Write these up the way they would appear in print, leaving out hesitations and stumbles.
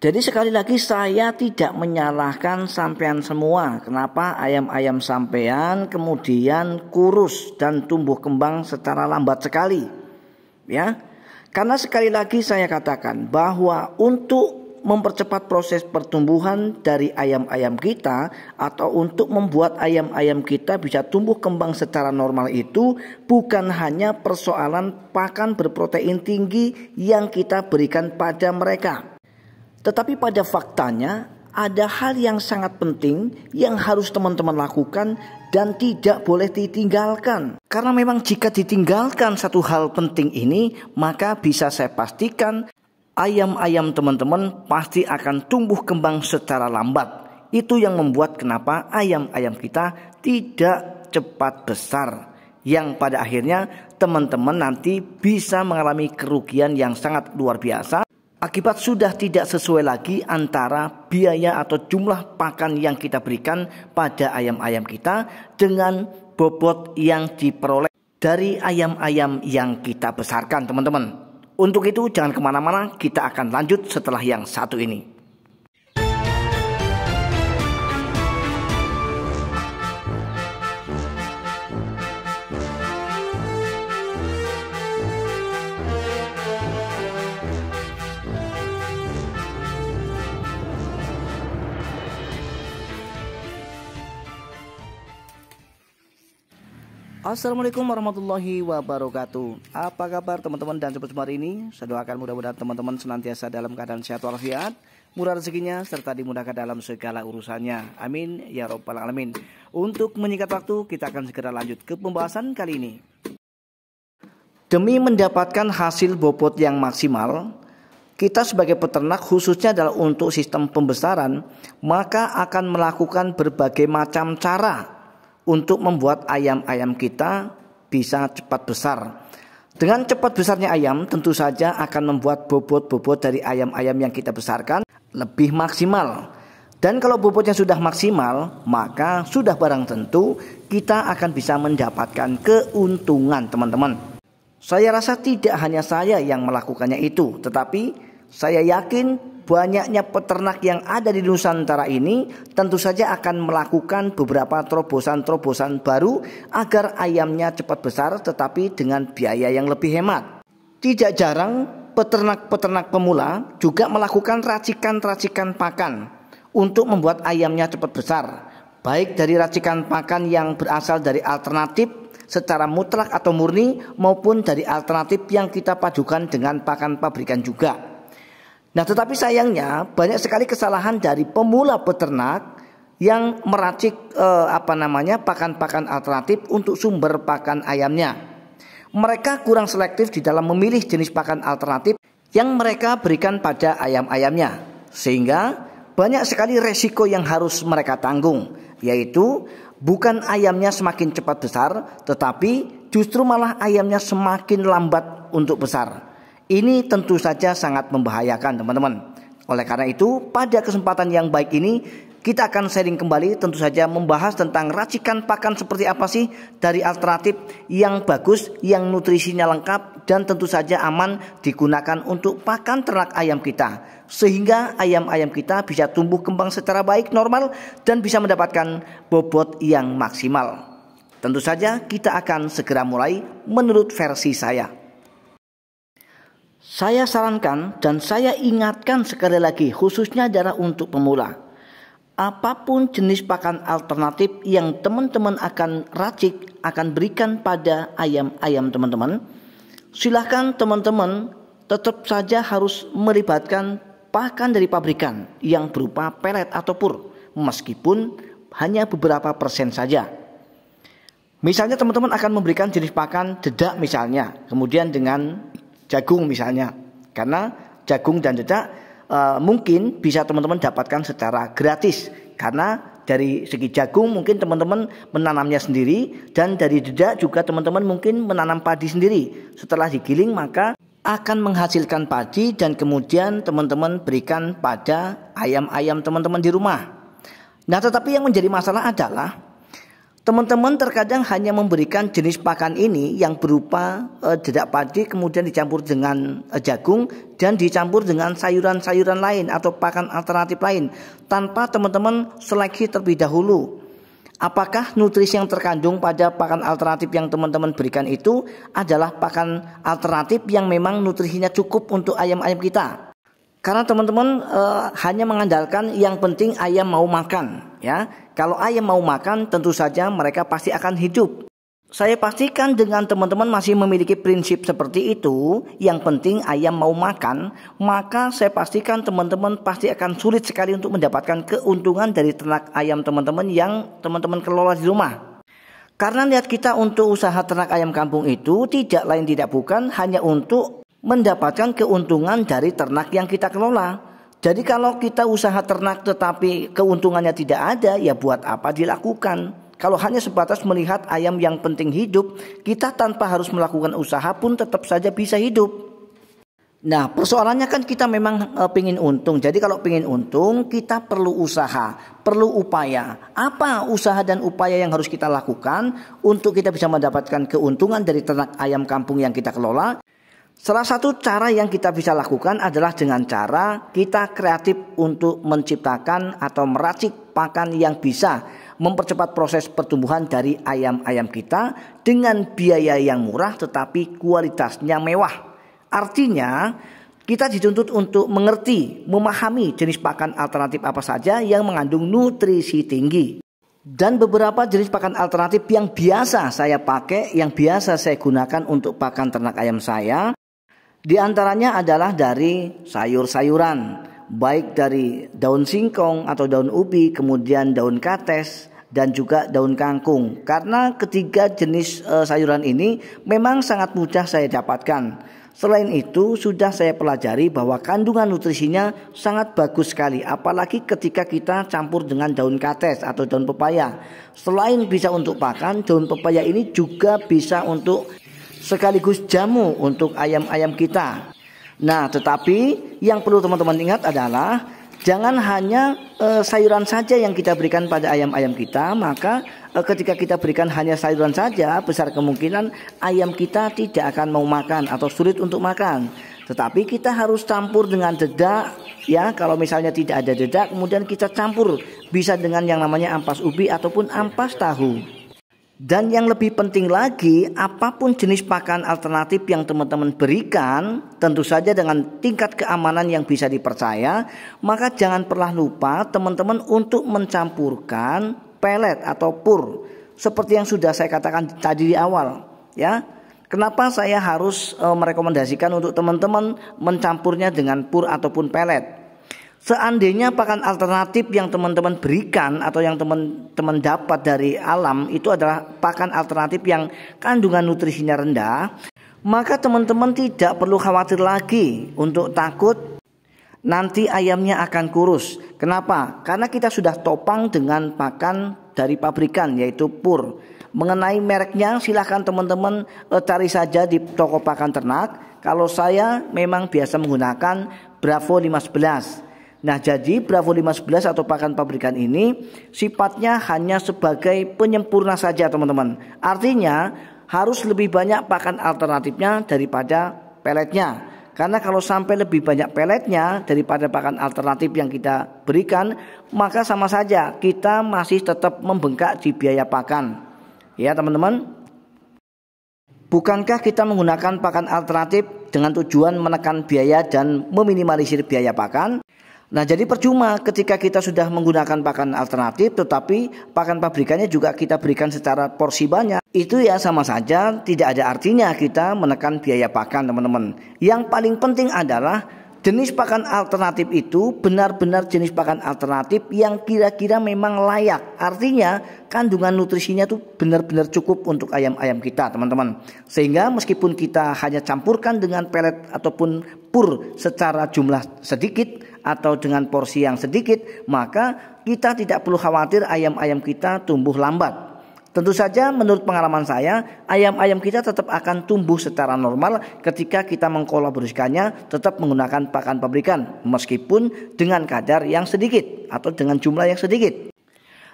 Jadi sekali lagi saya tidak menyalahkan sampean semua. Kenapa ayam-ayam sampean kemudian kurus dan tumbuh kembang secara lambat sekali. Ya. Karena sekali lagi saya katakan bahwa untuk mempercepat proses pertumbuhan dari ayam-ayam kita atau untuk membuat ayam-ayam kita bisa tumbuh kembang secara normal itu bukan hanya persoalan pakan berprotein tinggi yang kita berikan pada mereka. Tetapi pada faktanya ada hal yang sangat penting yang harus teman-teman lakukan dan tidak boleh ditinggalkan. Karena memang jika ditinggalkan satu hal penting ini, maka bisa saya pastikan ayam-ayam teman-teman pasti akan tumbuh kembang secara lambat. Itu yang membuat kenapa ayam-ayam kita tidak cepat besar. Yang pada akhirnya teman-teman nanti bisa mengalami kerugian yang sangat luar biasa. Akibat sudah tidak sesuai lagi antara biaya atau jumlah pakan yang kita berikan pada ayam-ayam kita dengan bobot yang diperoleh dari ayam-ayam yang kita besarkan, teman-teman. Untuk itu jangan kemana-mana, kita akan lanjut setelah yang satu ini. Assalamualaikum warahmatullahi wabarakatuh. Apa kabar teman-teman dan sobat semua hari ini? Saya doakan mudah-mudahan teman-teman senantiasa dalam keadaan sehat walafiat, murah rezekinya, serta dimudahkan dalam segala urusannya. Amin ya robbal alamin. Untuk menyingkat waktu, kita akan segera lanjut ke pembahasan kali ini. Demi mendapatkan hasil bobot yang maksimal, kita sebagai peternak khususnya adalah untuk sistem pembesaran, maka akan melakukan berbagai macam cara untuk membuat ayam-ayam kita bisa cepat besar. Dengan cepat besarnya ayam tentu saja akan membuat bobot-bobot dari ayam-ayam yang kita besarkan lebih maksimal. Dan kalau bobotnya sudah maksimal, maka sudah barang tentu kita akan bisa mendapatkan keuntungan, teman-teman. Saya rasa tidak hanya saya yang melakukannya itu, tetapi saya yakin banyaknya peternak yang ada di Nusantara ini tentu saja akan melakukan beberapa terobosan-terobosan baru agar ayamnya cepat besar tetapi dengan biaya yang lebih hemat. Tidak jarang peternak-peternak pemula juga melakukan racikan-racikan pakan untuk membuat ayamnya cepat besar. Baik dari racikan pakan yang berasal dari alternatif secara mutlak atau murni maupun dari alternatif yang kita padukan dengan pakan pabrikan juga. Nah, tetapi sayangnya banyak sekali kesalahan dari pemula peternak yang meracik pakan-pakan alternatif untuk sumber pakan ayamnya. Mereka kurang selektif di dalam memilih jenis pakan alternatif yang mereka berikan pada ayam-ayamnya, sehingga banyak sekali resiko yang harus mereka tanggung, yaitu bukan ayamnya semakin cepat besar, tetapi justru malah ayamnya semakin lambat untuk besar. Ini tentu saja sangat membahayakan, teman-teman. Oleh karena itu, pada kesempatan yang baik ini kita akan sharing kembali tentu saja membahas tentang racikan pakan seperti apa sih dari alternatif yang bagus, yang nutrisinya lengkap dan tentu saja aman digunakan untuk pakan ternak ayam kita. Sehingga ayam-ayam kita bisa tumbuh kembang secara baik, normal dan bisa mendapatkan bobot yang maksimal. Tentu saja kita akan segera mulai menurut versi saya. Saya sarankan dan saya ingatkan sekali lagi khususnya adalah untuk pemula. Apapun jenis pakan alternatif yang teman-teman akan racik, akan berikan pada ayam-ayam teman-teman, silahkan teman-teman tetap saja harus melibatkan pakan dari pabrikan yang berupa pelet atau pur, meskipun hanya beberapa persen saja. Misalnya teman-teman akan memberikan jenis pakan dedak misalnya, kemudian dengan jagung misalnya, karena jagung dan dedak mungkin bisa teman-teman dapatkan secara gratis, karena dari segi jagung mungkin teman-teman menanamnya sendiri dan dari dedak juga teman-teman mungkin menanam padi sendiri. Setelah digiling maka akan menghasilkan padi dan kemudian teman-teman berikan pada ayam-ayam teman-teman di rumah. Nah, tetapi yang menjadi masalah adalah Teman-teman terkadang hanya memberikan jenis pakan ini yang berupa dedak padi kemudian dicampur dengan jagung dan dicampur dengan sayuran-sayuran lain atau pakan alternatif lain tanpa teman-teman seleksi terlebih dahulu. Apakah nutrisi yang terkandung pada pakan alternatif yang teman-teman berikan itu adalah pakan alternatif yang memang nutrisinya cukup untuk ayam-ayam kita? Karena teman-teman hanya mengandalkan yang penting ayam mau makan, ya. Kalau ayam mau makan, tentu saja mereka pasti akan hidup. Saya pastikan dengan teman-teman masih memiliki prinsip seperti itu, yang penting ayam mau makan, maka saya pastikan teman-teman pasti akan sulit sekali untuk mendapatkan keuntungan dari ternak ayam teman-teman yang teman-teman kelola di rumah. Karena niat kita untuk usaha ternak ayam kampung itu tidak lain tidak bukan hanya untuk mendapatkan keuntungan dari ternak yang kita kelola. Jadi kalau kita usaha ternak tetapi keuntungannya tidak ada, ya buat apa dilakukan? Kalau hanya sebatas melihat ayam yang penting hidup, kita tanpa harus melakukan usaha pun tetap saja bisa hidup. Nah, persoalannya kan kita memang pengen untung. Jadi kalau pengen untung, kita perlu usaha, perlu upaya. Apa usaha dan upaya yang harus kita lakukan untuk kita bisa mendapatkan keuntungan dari ternak ayam kampung yang kita kelola? Salah satu cara yang kita bisa lakukan adalah dengan cara kita kreatif untuk menciptakan atau meracik pakan yang bisa mempercepat proses pertumbuhan dari ayam-ayam kita dengan biaya yang murah tetapi kualitasnya mewah. Artinya kita dituntut untuk mengerti, memahami jenis pakan alternatif apa saja yang mengandung nutrisi tinggi. Dan beberapa jenis pakan alternatif yang biasa saya pakai, yang biasa saya gunakan untuk pakan ternak ayam saya, di antaranya adalah dari sayur-sayuran, baik dari daun singkong atau daun ubi, kemudian daun kates, dan juga daun kangkung. Karena ketiga jenis sayuran ini memang sangat mudah saya dapatkan. Selain itu sudah saya pelajari bahwa kandungan nutrisinya sangat bagus sekali, apalagi ketika kita campur dengan daun kates atau daun pepaya. Selain bisa untuk pakan, daun pepaya ini juga bisa untuk sekaligus jamu untuk ayam-ayam kita. Nah, tetapi yang perlu teman-teman ingat adalah jangan hanya sayuran saja yang kita berikan pada ayam-ayam kita. Maka ketika kita berikan hanya sayuran saja, besar kemungkinan ayam kita tidak akan mau makan atau sulit untuk makan. Tetapi kita harus campur dengan dedak, ya. Kalau misalnya tidak ada dedak, kemudian kita campur bisa dengan yang namanya ampas ubi ataupun ampas tahu. Dan yang lebih penting lagi, apapun jenis pakan alternatif yang teman-teman berikan, tentu saja dengan tingkat keamanan yang bisa dipercaya, maka jangan pernah lupa teman-teman untuk mencampurkan pelet atau pur. Seperti yang sudah saya katakan tadi di awal, ya. Kenapa saya harus merekomendasikan untuk teman-teman mencampurnya dengan pur ataupun pelet? Seandainya pakan alternatif yang teman-teman berikan atau yang teman-teman dapat dari alam itu adalah pakan alternatif yang kandungan nutrisinya rendah, maka teman-teman tidak perlu khawatir lagi untuk takut nanti ayamnya akan kurus. Kenapa? Karena kita sudah topang dengan pakan dari pabrikan, yaitu pur. Mengenai mereknya silahkan teman-teman cari saja di toko pakan ternak. Kalau saya memang biasa menggunakan Bravo 511. Nah, jadi Bravo 511 atau pakan pabrikan ini sifatnya hanya sebagai penyempurna saja teman-teman. Artinya harus lebih banyak pakan alternatifnya daripada peletnya. Karena kalau sampai lebih banyak peletnya daripada pakan alternatif yang kita berikan, maka sama saja kita masih tetap membengkak di biaya pakan. Ya teman-teman. Bukankah kita menggunakan pakan alternatif dengan tujuan menekan biaya dan meminimalisir biaya pakan? Nah, jadi percuma ketika kita sudah menggunakan pakan alternatif tetapi pakan pabrikannya juga kita berikan secara porsi banyak. Itu ya sama saja tidak ada artinya kita menekan biaya pakan teman-teman. Yang paling penting adalah jenis pakan alternatif itu benar-benar jenis pakan alternatif yang kira-kira memang layak. Artinya kandungan nutrisinya itu benar-benar cukup untuk ayam-ayam kita teman-teman. Sehingga meskipun kita hanya campurkan dengan pelet ataupun pur secara jumlah sedikit atau dengan porsi yang sedikit, maka kita tidak perlu khawatir ayam-ayam kita tumbuh lambat. Tentu saja menurut pengalaman saya, ayam-ayam kita tetap akan tumbuh secara normal ketika kita mengkolaborasikannya tetap menggunakan pakan pabrikan, meskipun dengan kadar yang sedikit atau dengan jumlah yang sedikit.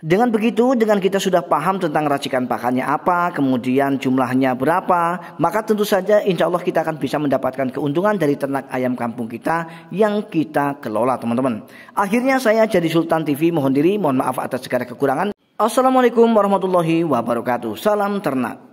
Dengan begitu, dengan kita sudah paham tentang racikan pakannya apa, kemudian jumlahnya berapa, maka tentu saja insya Allah kita akan bisa mendapatkan keuntungan dari ternak ayam kampung kita yang kita kelola, teman-teman. Akhirnya saya Jadi Sultan TV mohon diri, mohon maaf atas segala kekurangan. Assalamualaikum warahmatullahi wabarakatuh. Salam ternak.